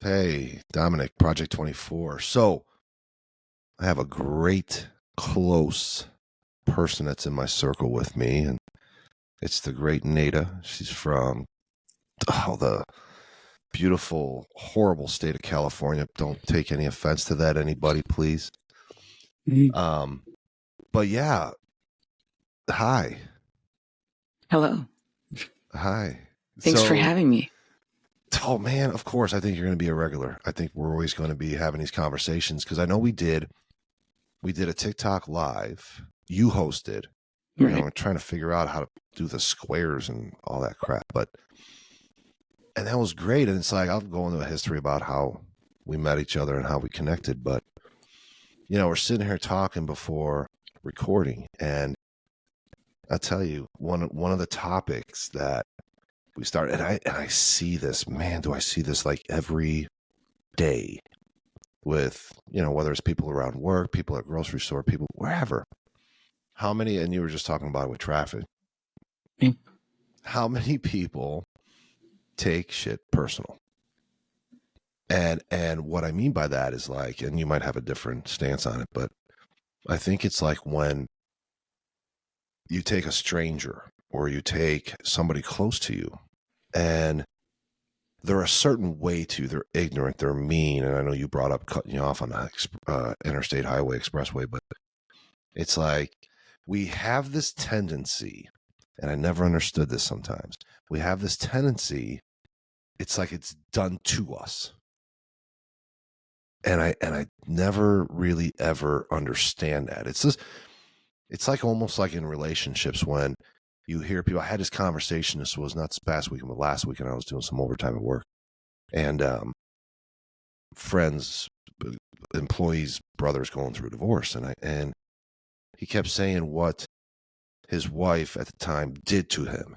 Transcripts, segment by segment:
Hey, Dominic, Project 24. So I have a great, close person that's in my circle with me, and it's the great Nada. She's from the beautiful, horrible state of California. Don't take any offense to that, anybody, please. Mhm. Um, but yeah, hi. Hello. Hi. Thanks for So, having me. oh man, of course, I think you're going to be a regular. I think we're always going to be having these conversations because I know we did a TikTok live. You hosted. Right. I'm trying to figure out how to do the squares and all that crap. And that was great. And it's like, I'll go into a history about how we met each other and how we connected. But, we're sitting here talking before recording. And I'll tell you, one of the topics that we started, and I see this, man, do I see this like every day with, whether it's people around work, people at grocery store, people wherever. How many, and you were just talking about it with traffic, Mm. how many people take shit personal? And what I mean by that is like, and you might have a different stance on it, but I think it's like when you take a stranger or you take somebody close to you and they're a certain way to, they're ignorant, they're mean. And I know you brought up cutting you off on the interstate highway expressway, but it's like we have this tendency, and I never understood this sometimes. We have this tendency, it's like it's done to us. And I never really ever understand that. It's like almost like in relationships when you hear people. I had this conversation. This was not this past weekend, but last weekend I was doing some overtime at work, and friends, employees, brothers going through a divorce, and he kept saying what his wife at the time did to him,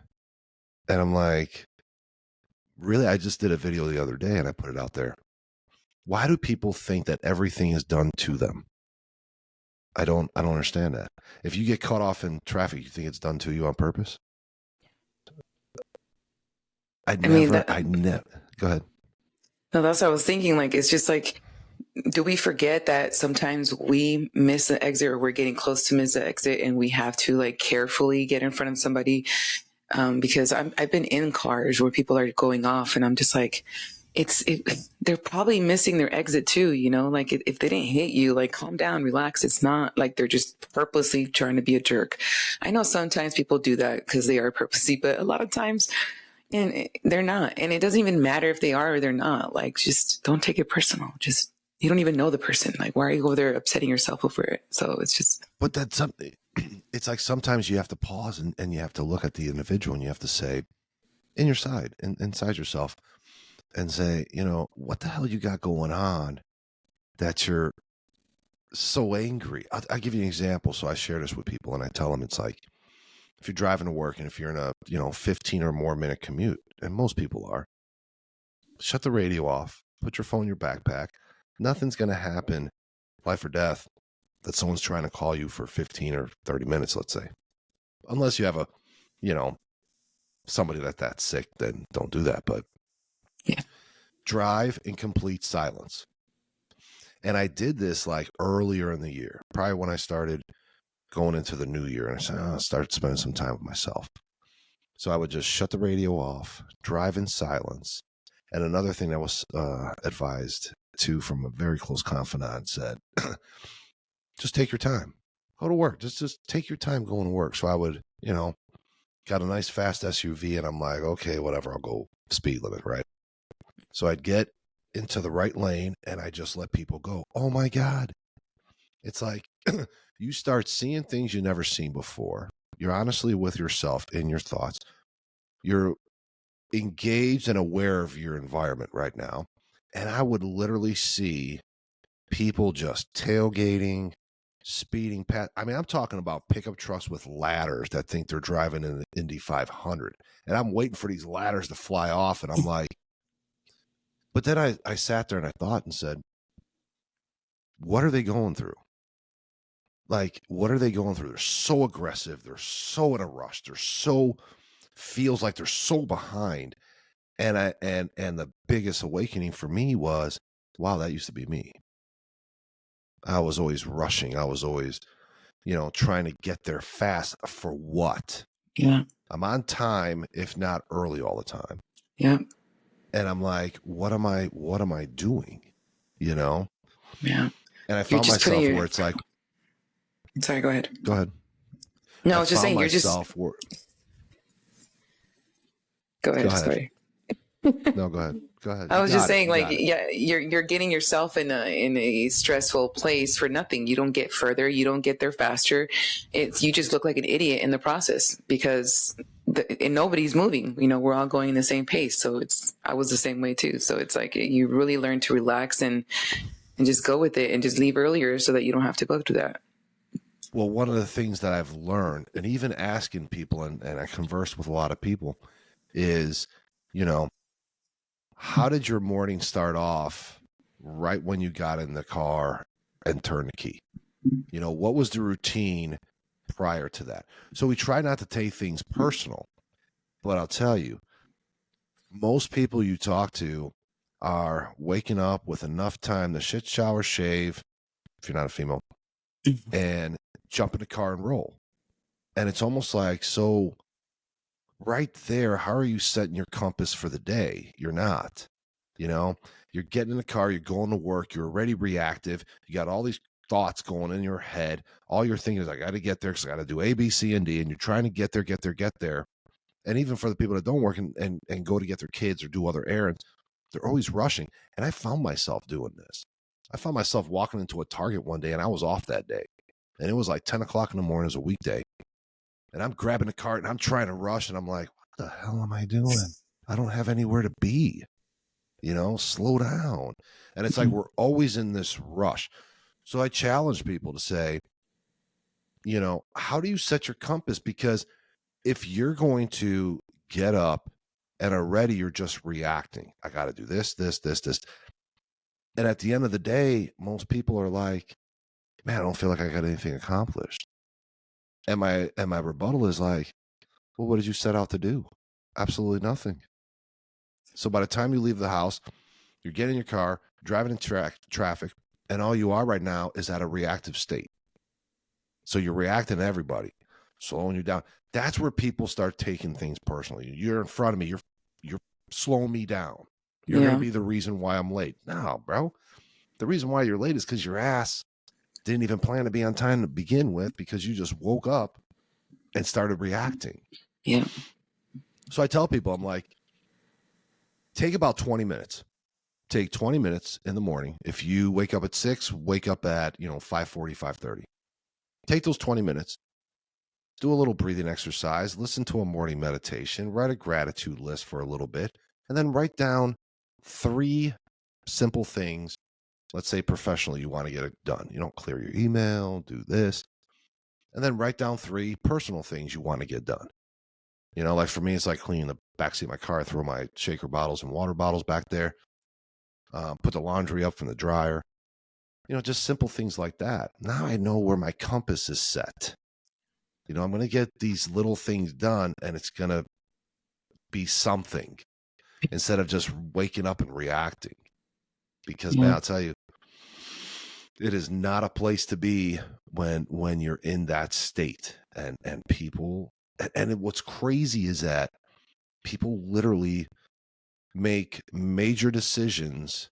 and I'm like, really? I just did a video the other day, and I put it out there. Why do people think that everything is done to them? I don't understand that. If you get caught off in traffic, you think it's done to you on purpose? I mean, never. Go ahead. no, that's what I was thinking. Like, it's just like, do we forget that sometimes we miss the exit or we're getting close to miss the exit and we have to like carefully get in front of somebody? Because I've been in cars where people are going off and I'm just like, they're probably missing their exit too, like if they didn't hit you, like calm down, relax. It's not like they're just purposely trying to be a jerk. I know sometimes people do that because they are purposely, but a lot of times and they're not. And it doesn't even matter if they are or they're not. Like, just don't take it personal. Just, you don't even know the person. Like, why are you over there upsetting yourself over it? So it's just. But that's something. It's like sometimes you have to pause and you have to look at the individual and you have to say, inside yourself, and say, what the hell you got going on that you're so angry? I'll give you an example. So I share this with people and I tell them it's like, if you're driving to work and if you're in a 15 or more minute commute, and most people are, shut the radio off, put your phone in your backpack. Nothing's going to happen, life or death, that someone's trying to call you for 15 or 30 minutes, let's say. Unless you have somebody that's sick, then don't do that. But Yeah. drive in complete silence. And I did this like earlier in the year, probably when I started going into the new year. And I said, I'll start spending some time with myself. So I would just shut the radio off, drive in silence. And another thing that was advised to from a very close confidant said, just take your time, go to work. Just take your time going to work. So I would, got a nice fast SUV and I'm like, okay, whatever, I'll go speed limit, right? So I'd get into the right lane and I just let people go. Oh my God. It's like you start seeing things you never seen before. You're honestly with yourself in your thoughts. You're engaged and aware of your environment right now. And I would literally see people just tailgating, speeding past. I mean, I'm talking about pickup trucks with ladders that think they're driving in the Indy 500. And I'm waiting for these ladders to fly off. And I'm like, but then I sat there and I thought and said, what are they going through? Like, what are they going through? They're so aggressive. They're so in a rush. Feels like they're so behind. And the biggest awakening for me was, wow, that used to be me. I was always rushing. I was always, trying to get there fast. For what? Yeah. I'm on time, if not early all the time. Yeah. And I'm like, what am I doing? Yeah. And I found myself where it's like, sorry, go ahead. Go ahead. No, I was just saying, you're just, go ahead. Sorry. No, go ahead. I was just saying, like, yeah, you're getting yourself in a stressful place for nothing. You don't get further. You don't get there faster. You just look like an idiot in the process because and nobody's moving. We're all going in the same pace. So I was the same way too. So it's like you really learn to relax and just go with it and just leave earlier so that you don't have to go through that. Well, one of the things that I've learned, and even asking people, and I converse with a lot of people, is, how did your morning start off right when you got in the car and turned the key? What was the routine prior to that? So we try not to take things personal, but I'll tell you, most people you talk to are waking up with enough time to shit, shower, shave, if you're not a female, and jump in the car and roll. And it's almost like, so right there, how are you setting your compass for the day? You're not. You're getting in the car, you're going to work, you're already reactive, you got all these thoughts going in your head. All you're thinking is, I got to get there because I got to do A, B, C, and D, and you're trying to get there. And even for the people that don't work and go to get their kids or do other errands, they're always rushing. And I found myself doing this. I found myself walking into a Target one day, and I was off that day. And it was like 10 o'clock in the morning, it was a weekday. And I'm grabbing a cart, and I'm trying to rush, and I'm like, what the hell am I doing? I don't have anywhere to be. Slow down. And it's like we're always in this rush. So I challenge people to say, how do you set your compass? Because if you're going to get up and already you're just reacting, I got to do this. And at the end of the day, most people are like, man, I don't feel like I got anything accomplished. And my rebuttal is like, well, what did you set out to do? Absolutely nothing. So by the time you leave the house, you're getting in your car, driving in traffic, and all you are right now is at a reactive state. So you're reacting to everybody, slowing you down. That's where people start taking things personally. You're in front of me. You're slowing me down. You're going to be the reason why I'm late. No, bro. The reason why you're late is because your ass didn't even plan to be on time to begin with because you just woke up and started reacting. Yeah. So I tell people, I'm like, take about 20 minutes. Take 20 minutes in the morning. If you wake up at 6, wake up at, 5:40, 5:30. Take those 20 minutes. Do a little breathing exercise. Listen to a morning meditation. Write a gratitude list for a little bit. And then write down 3 simple things. Let's say professionally, you want to get it done. Clear your email, do this. And then write down 3 personal things you want to get done. Like for me, it's like cleaning the backseat of my car, throw my shaker bottles and water bottles back there, put the laundry up from the dryer, just simple things like that. Now I know where my compass is set. I'm going to get these little things done, and it's going to be something instead of just waking up and reacting. Because, man, I'll tell you, it is not a place to be when you're in that state. And people, and what's crazy is that people literally make major decisions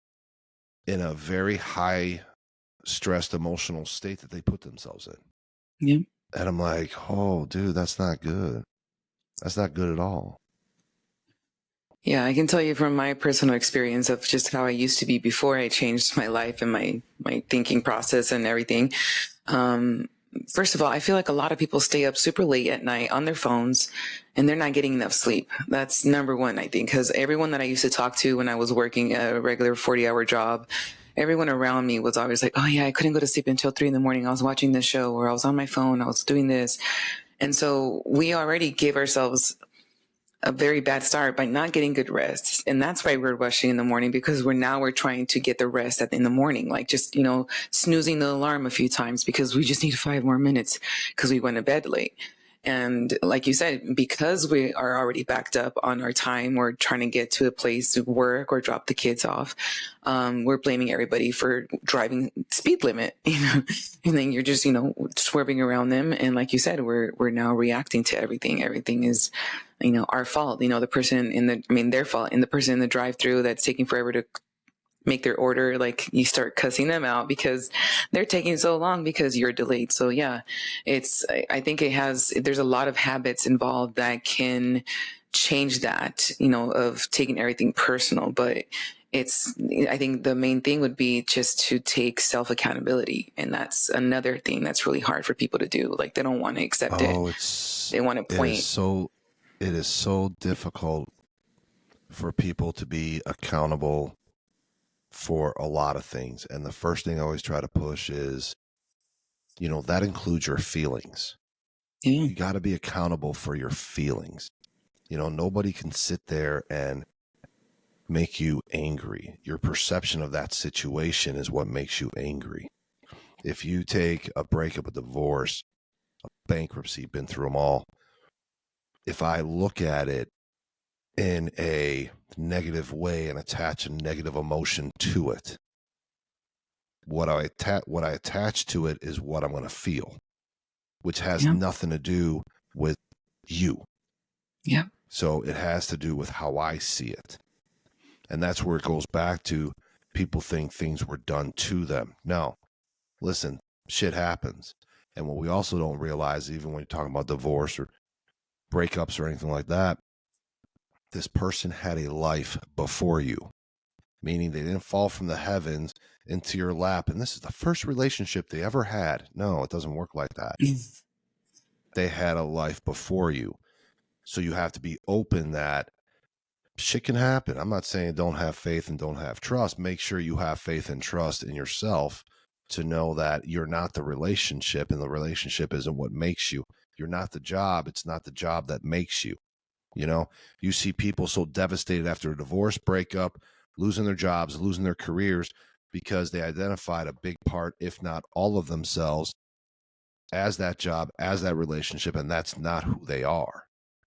in a very high stressed emotional state that they put themselves in. Yeah. And I'm like, oh, dude, that's not good. That's not good at all. Yeah, I can tell you from my personal experience of just how I used to be before I changed my life and my thinking process and everything. First of all, I feel like a lot of people stay up super late at night on their phones and they're not getting enough sleep. That's number one, I think, because everyone that I used to talk to when I was working a regular 40-hour job, everyone around me was always like, oh yeah, I couldn't go to sleep until 3 a.m. I was watching this show, or I was on my phone, I was doing this. And so we already gave ourselves a very bad start by not getting good rest. And that's why we're rushing in the morning, because we're trying to get the rest in the morning, like just, snoozing the alarm a few times because we just need 5 more minutes because we went to bed late. And like you said, because we are already backed up on our time, we're trying to get to a place to work or drop the kids off. We're blaming everybody for driving speed limit, and then you're just, swerving around them. And like you said, we're now reacting to everything. Everything is, our fault. The person their fault, and the person in the drive-through that's taking forever to make their order, like you start cussing them out because they're taking so long because you're delayed. So yeah, I think there's a lot of habits involved that can change that, of taking everything personal. But I think the main thing would be just to take self accountability. And that's another thing that's really hard for people to do. Like they don't want to accept it. They want to point. It is so difficult for people to be accountable for a lot of things. And the first thing I always try to push is, that includes your feelings. Yeah. You got to be accountable for your feelings. Nobody can sit there and make you angry. Your perception of that situation is what makes you angry. If you take a breakup, a divorce, a bankruptcy, been through them all, if I look at it in a negative way and attach a negative emotion to it, what I attach to it is what I'm going to feel, which has nothing to do with you. Yeah. So it has to do with how I see it. And that's where it goes back to people think things were done to them. No, listen, shit happens. And what we also don't realize, even when you're talking about divorce or breakups or anything like that, this person had a life before you, meaning they didn't fall from the heavens into your lap. And this is the first relationship they ever had. No, it doesn't work like that. They had a life before you. So you have to be open that shit can happen. I'm not saying don't have faith and don't have trust. Make sure you have faith and trust in yourself to know that you're not the relationship, and the relationship isn't what makes you. You're not the job. It's not the job that makes you. You see people so devastated after a divorce, breakup, losing their jobs, losing their careers, because they identified a big part, if not all of themselves, as that job, as that relationship, and that's not who they are.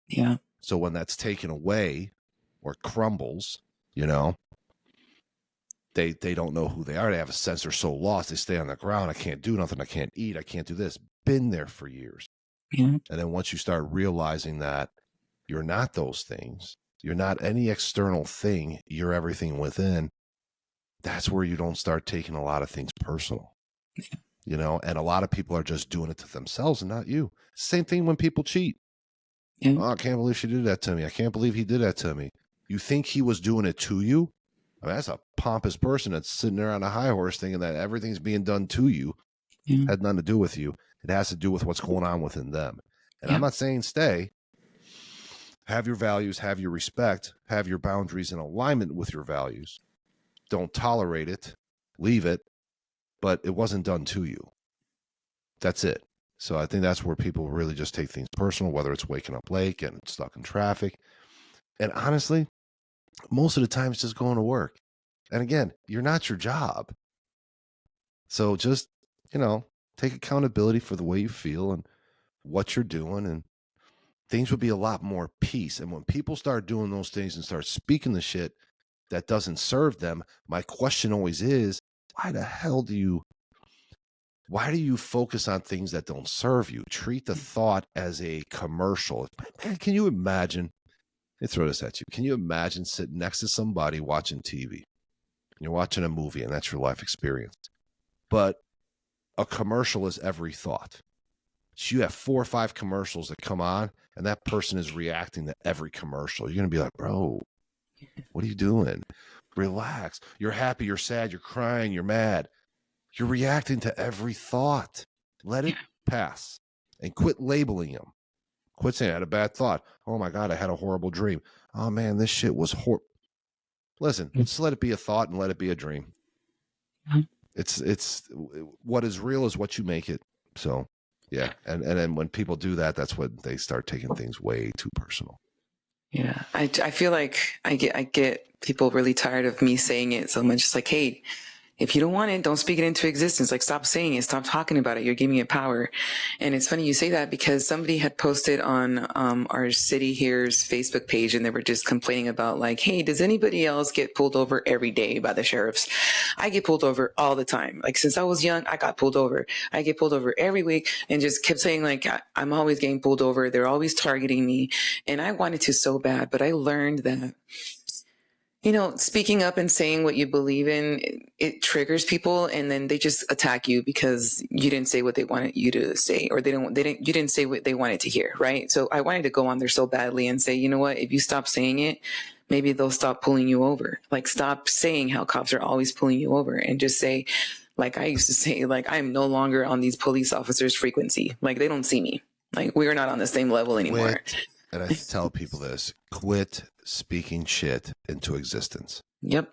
Yeah. So when that's taken away or crumbles, they don't know who they are. They have a sense they're so lost. They stay on the ground. I can't do nothing. I can't eat. I can't do this. Been there for years. Yeah. And then once you start realizing that you're not those things, you're not any external thing, you're everything within, that's where you don't start taking a lot of things personal. And a lot of people are just doing it to themselves and not you. Same thing when people cheat. Yeah. Oh, I can't believe she did that to me. I can't believe he did that to me. You think he was doing it to you? I mean, that's a pompous person that's sitting there on a high horse thinking that everything's being done to you. Yeah. Had nothing to do with you. It has to do with what's going on within them. And I'm not saying stay. Have your values, have your respect, have your boundaries in alignment with your values. Don't tolerate it, leave it, but it wasn't done to you. That's it. So I think that's where people really just take things personal, whether it's waking up late, getting stuck in traffic. And honestly, most of the time it's just going to work. And again, you're not your job. So just, take accountability for the way you feel and what you're doing, and things would be a lot more peace. And when people start doing those things and start speaking the shit that doesn't serve them, my question always is, why do you focus on things that don't serve you? Treat the thought as a commercial. Man, can you imagine? Let me throw this at you. Can you imagine sitting next to somebody watching TV? You're watching a movie and that's your life experience. But a commercial is every thought. So you have 4 or 5 commercials that come on, and that person is reacting to every commercial. You're going to be like, bro, what are you doing? Relax. You're happy, you're sad, you're crying, you're mad. You're reacting to every thought. Let it pass and quit labeling them. Quit saying I had a bad thought. Oh my God, I had a horrible dream. Oh man, this shit was horrible. Listen, just let it be a thought and let it be a dream. It's what is real is what you make it. So yeah. And then when people do that, that's when they start taking things way too personal. Yeah. I feel like I get people really tired of me saying it so much. It's like, hey, if you don't want it, don't speak it into existence. Like, stop saying it, stop talking about it. You're giving it power. And it's funny you say that, because somebody had posted on our city here's Facebook page, and they were just complaining about, like, hey, does anybody else get pulled over every day by the sheriffs? I get pulled over all the time. Like, since I was young, I got pulled over. I get pulled over every week, and just kept saying, like, I'm always getting pulled over. They're always targeting me. And I wanted to so bad, but I learned that, speaking up and saying what you believe in, it triggers people, and then they just attack you because you didn't say what they wanted you to say, or you didn't say what they wanted to hear. Right. So I wanted to go on there so badly and say, you know what, if you stop saying it, maybe they'll stop pulling you over. Like, stop saying how cops are always pulling you over, and just say, like I used to say, like, I'm no longer on these police officers' frequency. Like, they don't see me. Like, we're not on the same level anymore. And I tell people this: quit speaking shit into existence. Yep.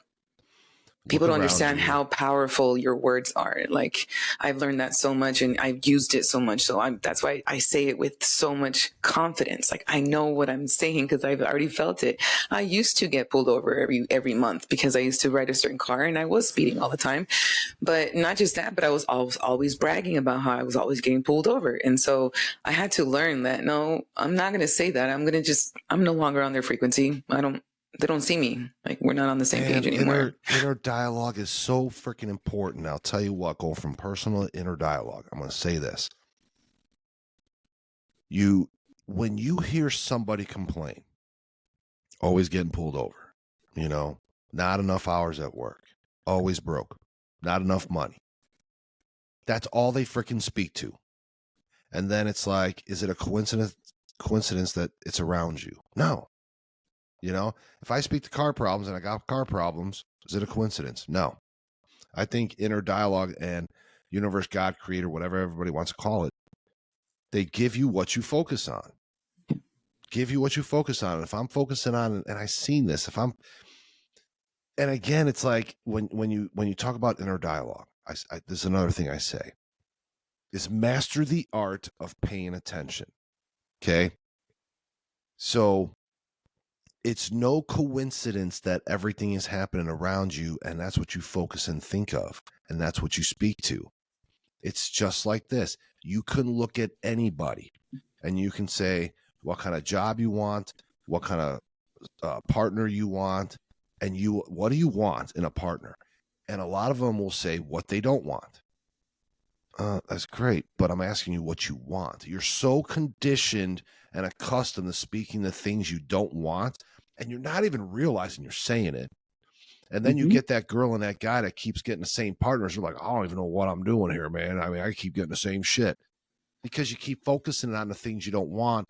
People don't understand how powerful your words are. Like, I've learned that so much, and I've used it so much. So that's why I say it with so much confidence. Like, I know what I'm saying because I've already felt it. I used to get pulled over every month because I used to ride a certain car, and I was speeding all the time. But not just that, but I was always bragging about how I was always getting pulled over. And so I had to learn that, no, I'm not going to say that. I'm no longer on their frequency. They don't see me. Like, we're not on the same page anymore. Inner dialogue is so freaking important. I'll tell you what, going from personal to inner dialogue, I'm going to say this. When you hear somebody complain, always getting pulled over, not enough hours at work, always broke, not enough money. That's all they freaking speak to. And then it's like, is it a coincidence that it's around you? No. If I speak to car problems and I got car problems, is it a coincidence? No. I think inner dialogue and universe, God, creator, whatever everybody wants to call it, they give you what you focus on. Give you what you focus on. And if I'm focusing on, and I've seen this, and again, it's like when you talk about inner dialogue, this is another thing I say, is master the art of paying attention. Okay. So it's no coincidence that everything is happening around you, and that's what you focus and think of, and that's what you speak to. It's just like this. You can look at anybody, and you can say what kind of job you want, what kind of partner you want, and what do you want in a partner? And a lot of them will say what they don't want. That's great, but I'm asking you what you want. You're so conditioned and accustomed to speaking the things you don't want, and you're not even realizing you're saying it. And then you get that girl and that guy that keeps getting the same partners. You're like, I don't even know what I'm doing here, man. I mean, I keep getting the same shit because you keep focusing on the things you don't want,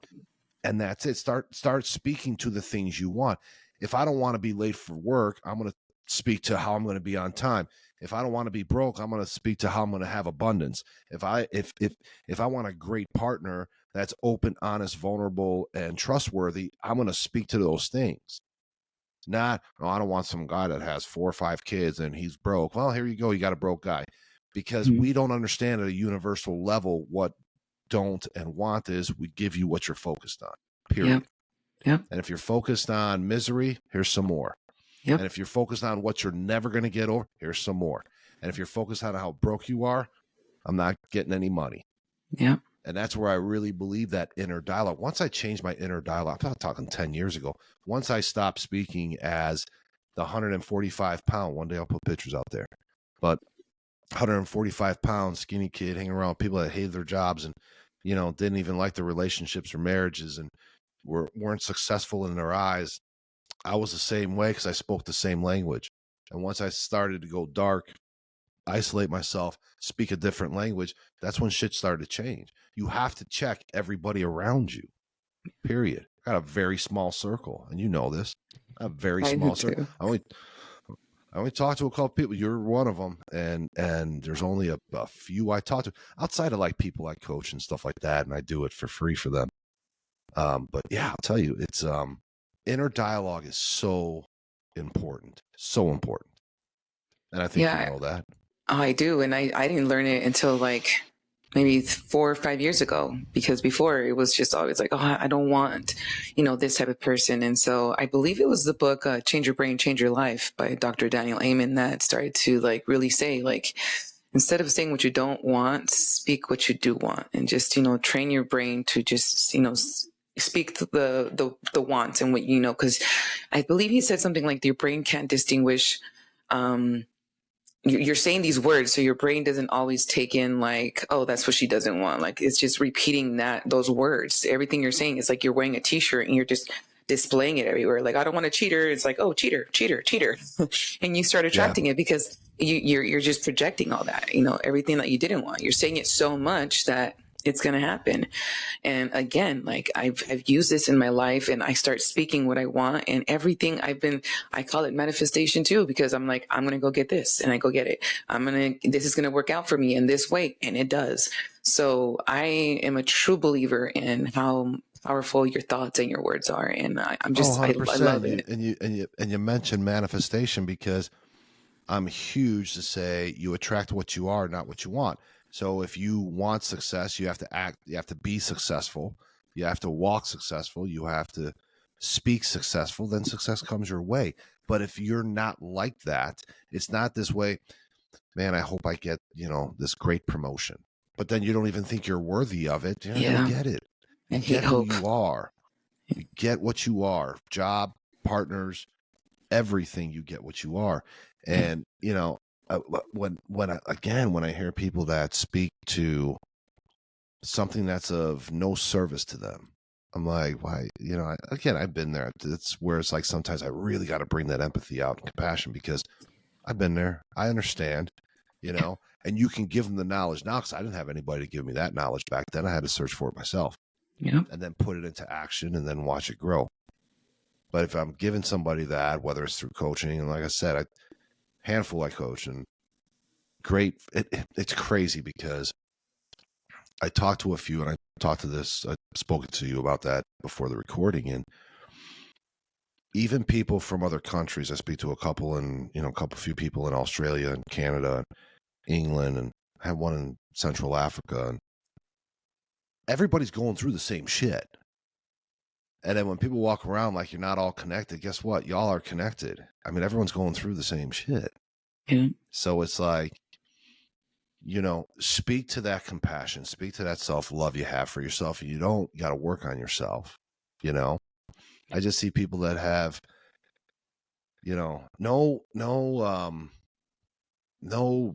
and that's it. Start speaking to the things you want. If I don't want to be late for work, I'm going to speak to how I'm going to be on time. If I don't want to be broke, I'm going to speak to how I'm going to have abundance. If I want a great partner that's open, honest, vulnerable, and trustworthy, I'm going to speak to those things. Not, I don't want some guy that has 4 or 5 kids and he's broke. Well, here you go. You got a broke guy. Because we don't understand at a universal level what don't and want is. We give you what you're focused on, period. Yep. And if you're focused on misery, here's some more. Yep. And if you're focused on what you're never going to get over, here's some more. And if you're focused on how broke you are, I'm not getting any money. Yeah. And that's where I really believe that inner dialogue. Once I changed my inner dialogue, I'm not talking 10 years ago. Once I stopped speaking as the 145-pound, one day I'll put pictures out there, but 145-pound skinny kid hanging around with people that hated their jobs and, didn't even like their relationships or marriages and weren't successful in their eyes. I was the same way because I spoke the same language. And once I started to go dark, isolate myself, speak a different language, that's when shit started to change. You have to check everybody around you, period. I got a very small circle, and you know this. I have a very small circle. I only talk to a couple people. You're one of them, and there's only a few I talk to outside of like people I coach and stuff like that, and I do it for free for them. But yeah, I'll tell you, it's inner dialogue is so important, and I think you know that. Oh, I do, and I didn't learn it until like maybe 4 or 5 years ago, because before it was just always like, oh, I don't want, this type of person. And so I believe it was the book, Change Your Brain, Change Your Life by Dr. Daniel Amen that started to like really say, like, instead of saying what you don't want, speak what you do want, and just, train your brain to just, speak the wants and what, cause I believe he said something like your brain can't distinguish, you're saying these words, so your brain doesn't always take in like, oh, that's what she doesn't want. Like it's just repeating those words. Everything you're saying is like you're wearing a T-shirt and you're just displaying it everywhere. Like, I don't want a cheater. It's like, oh, cheater, cheater, cheater, and you start attracting it because you're just projecting all that. Everything that you didn't want. You're saying it so much that it's going to happen. And again, like I've used this in my life, and I start speaking what I want, and everything I call it manifestation too, because I'm like, I'm going to go get this, and I go get it. This is going to work out for me in this way. And it does. So I am a true believer in how powerful your thoughts and your words are. And I'm just, I love it. And you mentioned manifestation, because I'm huge to say you attract what you are, not what you want. So if you want success, you have to act, you have to be successful, you have to walk successful, you have to speak successful, then success comes your way. But if you're not like that, it's not this way, man, I hope I get, this great promotion. But then you don't even think you're worthy of it. You're not going to get it. You get who you are. You get what you are. Job, partners, everything, you get what you are. And, when I hear people that speak to something that's of no service to them, I'm like, why? I've been there. It's where it's like sometimes I really got to bring that empathy out and compassion, because I've been there. I understand, and you can give them the knowledge now, because I didn't have anybody to give me that knowledge back then. I had to search for it myself, and then put it into action and then watch it grow. But if I'm giving somebody that, whether it's through coaching, and like I said, handful I coach, and great. It's crazy because I talked to a few, and I've spoken to you about that before the recording, and even people from other countries. I speak to a couple, and few people in Australia and Canada, and England, and I have one in Central Africa, and everybody's going through the same shit. And then when people walk around like you're not all connected, guess what? Y'all are connected. I mean, everyone's going through the same shit. So it's like, speak to that compassion, speak to that self-love you have for yourself. You got to work on yourself. I just see people that have, no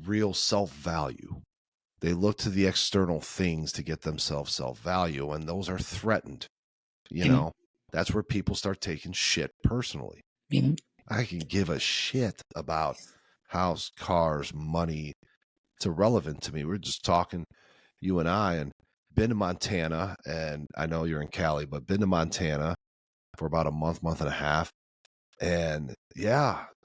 real self-value. They look to the external things to get themselves self-value, and those are threatened. That's where people start taking shit personally. I can give a shit about house, cars, money. It's irrelevant to me. We're just talking, you and I, and been to Montana, and I know you're in Cali, but been to Montana for about a month and a half. And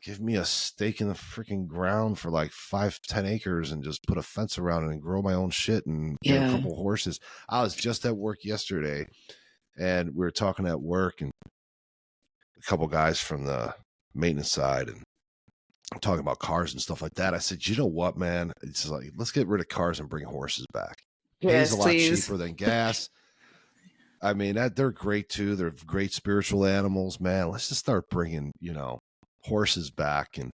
give me a stake in the freaking ground for like 5-10 acres and just put a fence around it and grow my own shit and get a couple horses. I was just at work yesterday, and we were talking at work, and a couple guys from the maintenance side, and talking about cars and stuff like that. I said, you know what, man? It's like, let's get rid of cars and bring horses back. Yes, it's a lot cheaper than gas. I mean, they're great too. They're great spiritual animals, man. Let's just start bringing, horses back. And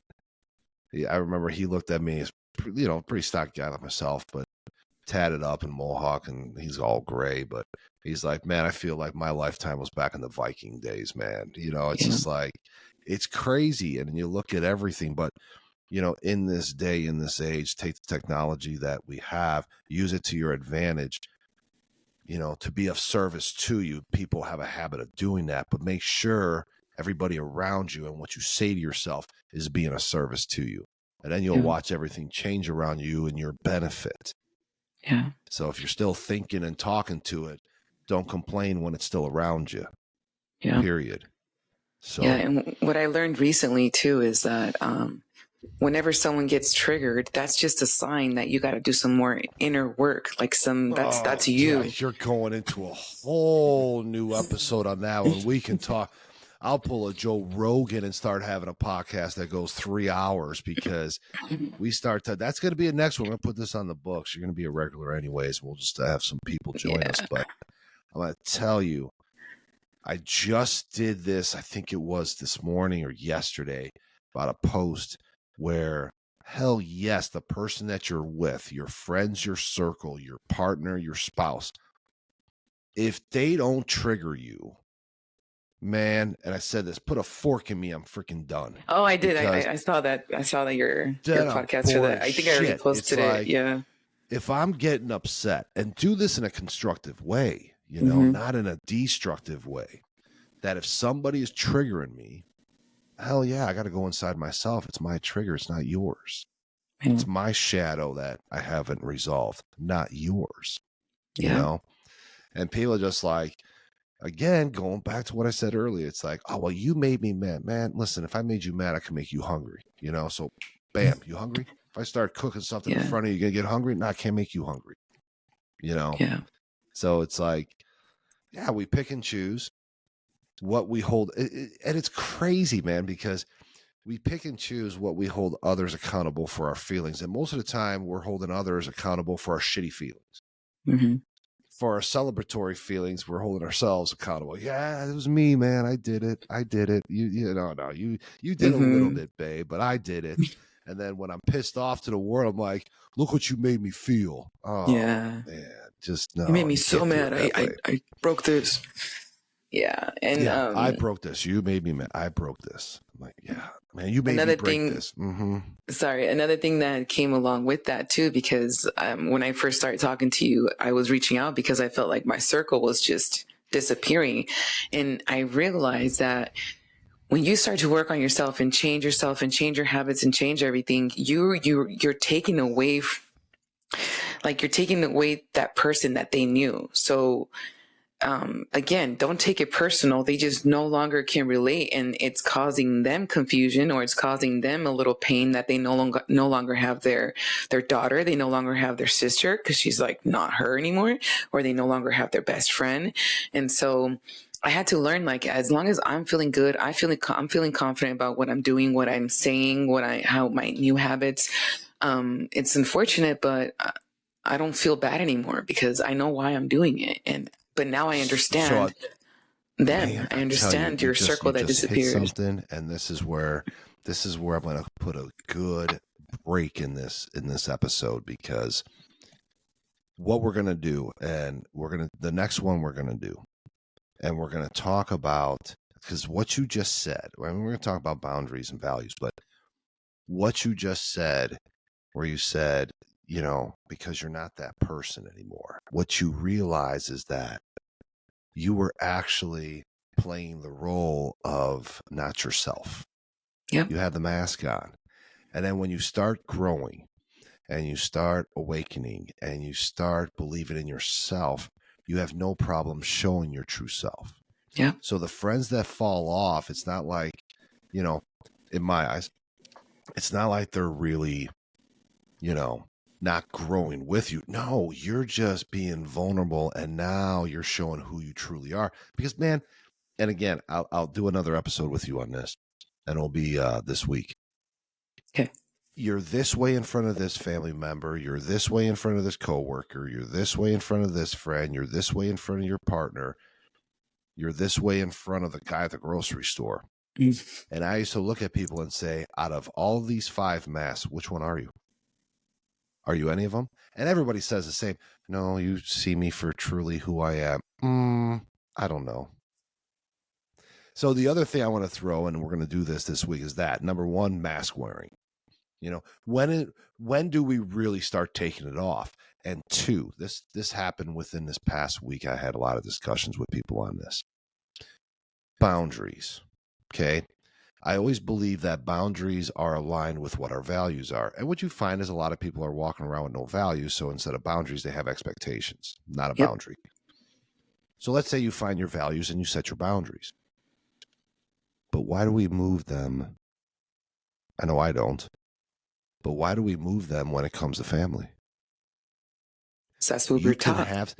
I remember he looked at me as, pretty stocky guy like myself, but tatted up and mohawk, and he's all gray. But he's like, man, I feel like my lifetime was back in the Viking days, man. It's just like, it's crazy. And you look at everything, but in this day, in this age, take the technology that we have, use it to your advantage, to be of service to you. People have a habit of doing that, but make sure everybody around you and what you say to yourself is being a service to you. And then you'll watch everything change around you in your benefit. Yeah. So if you're still thinking and talking to it, don't complain when it's still around you. Yeah. Period. So and what I learned recently too is that whenever someone gets triggered, that's just a sign that you got to do some more inner work. Like that's you. Yeah, you're going into a whole new episode on that one. We can talk. I'll pull a Joe Rogan and start having a podcast that goes 3 hours because we start to. That's going to be a next one. We're going to put this on the books. You're going to be a regular anyways. We'll just have some people join us. But I'm going to tell you, I just did this. I think it was this morning or yesterday about a post where, hell yes, the person that you're with, your friends, your circle, your partner, your spouse, if they don't trigger you, man, and I said this, put a fork in me, I'm freaking done. Oh, I did. I saw that. I saw that your podcast for that. I think I already posted it. Yeah. If I'm getting upset, and do this in a constructive way, you know, not in a destructive way, that if somebody is triggering me, hell yeah, I got to go inside myself. It's my trigger. It's not yours. It's my shadow that I haven't resolved, not yours. You know? And people are just like, again, going back to what I said earlier, it's like, oh, well, you made me mad. Man, listen, if I made you mad, I can make you hungry, you know? So, bam, you hungry? If I start cooking something in front of you, you're going to get hungry? No, I can't make you hungry, you know? Yeah. So it's like, yeah, we pick and choose what we hold. And it's crazy, man, because we pick and choose what we hold others accountable for our feelings. And most of the time, we're holding others accountable for our shitty feelings. For our celebratory feelings, we're holding ourselves accountable. Yeah, it was me, man. I did it. You did a little bit, babe, but I did it. And then when I'm pissed off to the world, I'm like, look what you made me feel. Oh, man, just no. You made me so mad. I broke this. Yeah, and I broke this. You made me mad. I broke this. I'm like, yeah, man, you made me break this. Sorry, another thing that came along with that too, because when I first started talking to you, I was reaching out because I felt like my circle was just disappearing, and I realized that when you start to work on yourself and change your habits and change everything, you're taking away, like you're taking away that person that they knew. So. Again, don't take it personal. They just no longer can relate, and it's causing them confusion, or it's causing them a little pain that they no longer have their daughter. They no longer have their sister because she's like not her anymore, or they no longer have their best friend. And so I had to learn, like, as long as I'm feeling good, I'm feeling confident about what I'm doing, what I'm saying, how my new habits. It's unfortunate, but I don't feel bad anymore because I know why I'm doing it. But now I understand I understand your circle that disappears. Something, and this is where I'm going to put a good break in this episode, because what we're going to do, and the next one we're going to do, and we're going to talk about, because what you just said, I mean, we're going to talk about boundaries and values, but what you just said, where you said, you know, because you're not that person anymore, what you realize is that you were actually playing the role of not yourself. Yep. You had the mask on. And then when you start growing and you start awakening and you start believing in yourself, you have no problem showing your true self. Yeah. So the friends that fall off, it's not like, you know, in my eyes, it's not like they're really, you know, not growing with you. No, you're just being vulnerable, and now you're showing who you truly are. Because, man, and again, I'll do another episode with you on this, and it'll be this week. Okay. You're this way in front of this family member. You're this way in front of this coworker. You're this way in front of this friend. You're this way in front of your partner. You're this way in front of the guy at the grocery store. And I used to look at people and say, out of all these 5 masks, which one are you? Are you any of them? And everybody says the same. No, you see me for truly who I am. I don't know. So the other thing I want to throw, and we're going to do this week, is that number 1, mask wearing. You know, when do we really start taking it off? And 2, this happened within this past week. I had a lot of discussions with people on this. Boundaries. Okay. I always believe that boundaries are aligned with what our values are. And what you find is a lot of people are walking around with no values. So instead of boundaries, they have expectations, not a boundary. So let's say you find your values and you set your boundaries. But why do we move them? I know I don't. But why do we move them when it comes to family? So that's what we're taught.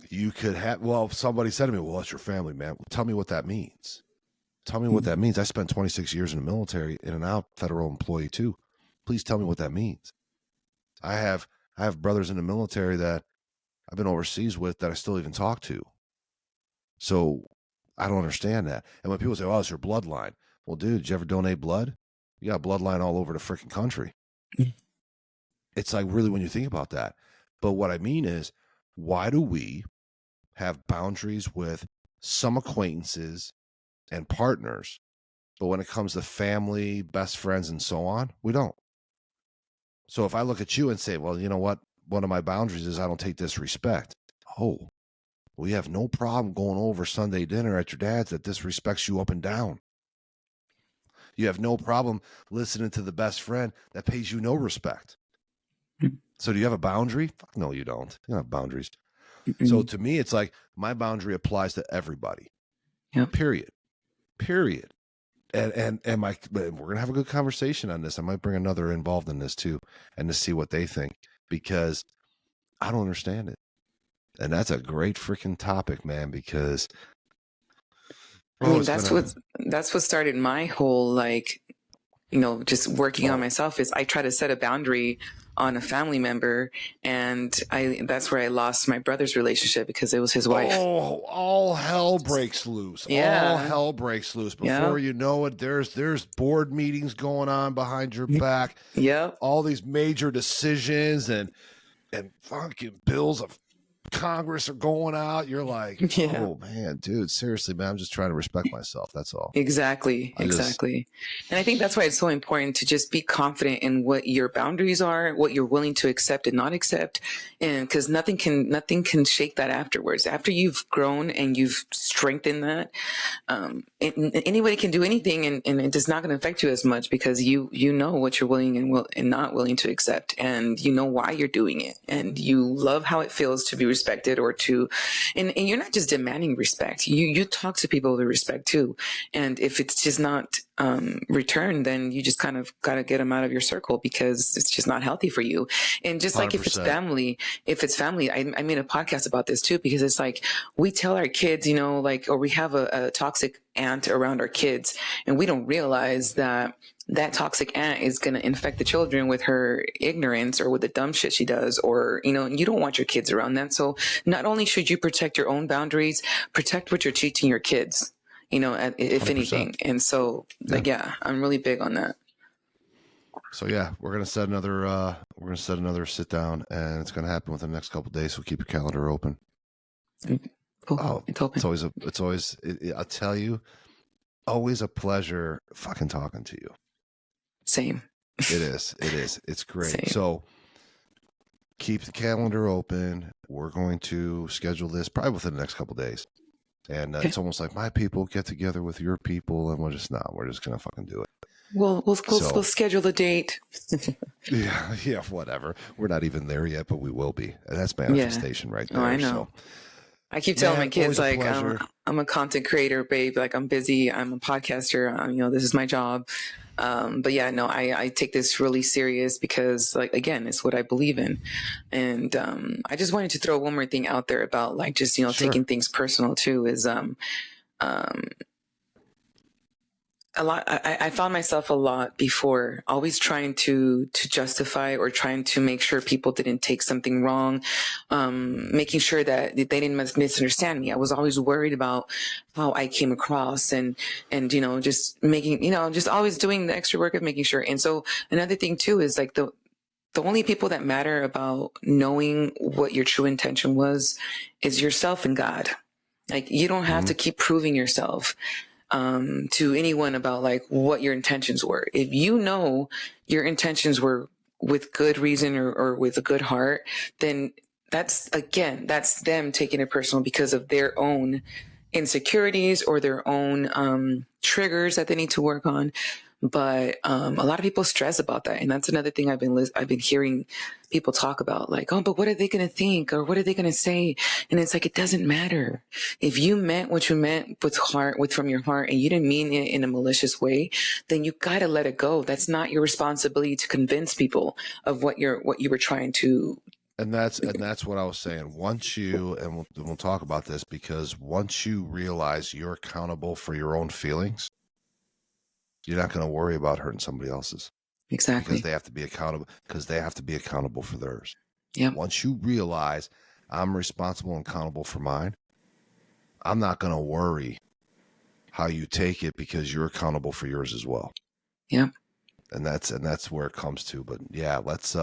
You could have, well, somebody said to me, well, that's your family, man. Well, tell me what that means. Tell me what that means. I spent 26 years in the military, in and out, federal employee too. Please tell me what that means. I have brothers in the military that I've been overseas with that I still even talk to. So I don't understand that. And when people say, oh, it's your bloodline. Well, dude, did you ever donate blood? You got bloodline all over the freaking country. It's like, really, when you think about that. But what I mean is, why do we have boundaries with some acquaintances and partners, but when it comes to family, best friends, and so on, we don't? So if I look at you and say, well, you know what? One of my boundaries is I don't take disrespect. Oh, we have no problem going over Sunday dinner at your dad's that disrespects you up and down. You have no problem listening to the best friend that pays you no respect. So do you have a boundary? Fuck no, you don't. You don't have boundaries. So to me, it's like my boundary applies to everybody. Yep. Period. And we're gonna have a good conversation on this. I might bring another involved in this too, and to see what they think, because I don't understand it. And that's a great freaking topic, man, because I mean, that's what started my whole, like, you know, just working on myself, is I try to set a boundary on a family member, and that's where I lost my brother's relationship, because it was his wife. Oh, all hell breaks loose. Yeah. All hell breaks loose. Before you know it, there's board meetings going on behind your back. Yep. All these major decisions and fucking bills of Congress are going out. You're like, oh man, dude, seriously, man, I'm just trying to respect myself. That's all. Exactly. And I think that's why it's so important to just be confident in what your boundaries are, what you're willing to accept and not accept. And because nothing can shake that afterwards. After you've grown and you've strengthened that, anybody can do anything, and it's not going to affect you as much, because you know what you're willing and not willing to accept, and you know why you're doing it, and you love how it feels to be respected, or and you're not just demanding respect. You talk to people with respect too, and if it's just not returned, then you just kind of got to get them out of your circle, because it's just not healthy for you. And just like 100%. if it's family, I made a podcast about this too, because it's like, we tell our kids, you know, like, or we have a toxic aunt around our kids, and we don't realize that toxic aunt is going to infect the children with her ignorance, or with the dumb shit she does, or, you know, you don't want your kids around that. So not only should you protect your own boundaries, protect what you're teaching your kids, you know, if 100%. Anything. And so, like, I'm really big on that. So we're going to set another sit down, and it's going to happen within the next couple of days. So keep your calendar open. Cool. Oh, it's open. It's always, I'll tell you, always a pleasure fucking talking to you. Same. It is. It's great. Same. So keep the calendar open. We're going to schedule this probably within the next couple of days. And it's almost like my people get together with your people, and we're just going to fucking do it. We'll schedule the date. yeah, whatever. We're not even there yet, but we will be. And that's manifestation right there. Oh, I know. So. I keep telling my kids, like, I'm a content creator, babe. Like, I'm busy. I'm a podcaster. You know, this is my job. But I take this really serious, because, like, again, it's what I believe in. And I just wanted to throw one more thing out there about, like, just, you know, taking things personal too, is a lot. I found myself a lot before, always trying to justify, or trying to make sure people didn't take something wrong, making sure that they didn't misunderstand me. I was always worried about how I came across, and you know, just making, you know, just always doing the extra work of making sure. And so another thing too is, like, the only people that matter about knowing what your true intention was is yourself and God. Like, you don't have to keep proving yourself to anyone about, like, what your intentions were. If you know your intentions were with good reason, or with a good heart, then that's them taking it personal because of their own insecurities, or their own triggers that they need to work on. But a lot of people stress about that, and that's another thing I've been hearing people talk about, like, oh, but what are they going to think, or what are they going to say? And it's like, it doesn't matter. If you meant what you meant from your heart, and you didn't mean it in a malicious way, then you got to let it go. That's not your responsibility to convince people of what you were trying to And that's what I was saying. Once you, and we'll talk about this, because once you realize you're accountable for your own feelings, you're not going to worry about hurting somebody else's, Exactly. because they have to be accountable for theirs. Yeah. Once you realize I'm responsible and accountable for mine, I'm not going to worry how you take it, because you're accountable for yours as well. Yeah. And that's where it comes to. But yeah, let's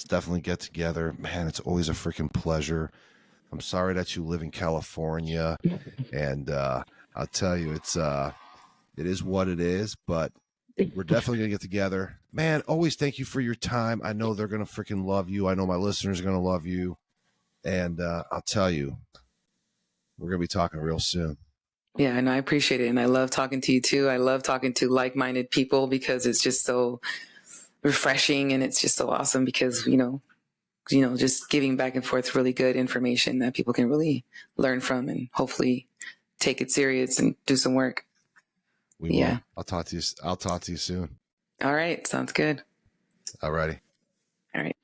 definitely get together. Man, it's always a freaking pleasure. I'm sorry that you live in California, and I'll tell you, it is what it is, but we're definitely gonna get together. Man, always thank you for your time. I know they're gonna freaking love you. I know my listeners are gonna love you. And I'll tell you, we're gonna be talking real soon. Yeah, and I appreciate it. And I love talking to you too. I love talking to like-minded people, because it's just so refreshing, and it's just so awesome, because, just giving back and forth really good information that people can really learn from, and hopefully take it serious and do some work. We will. Yeah. I'll talk to you soon. All right. Sounds good. All righty. All right.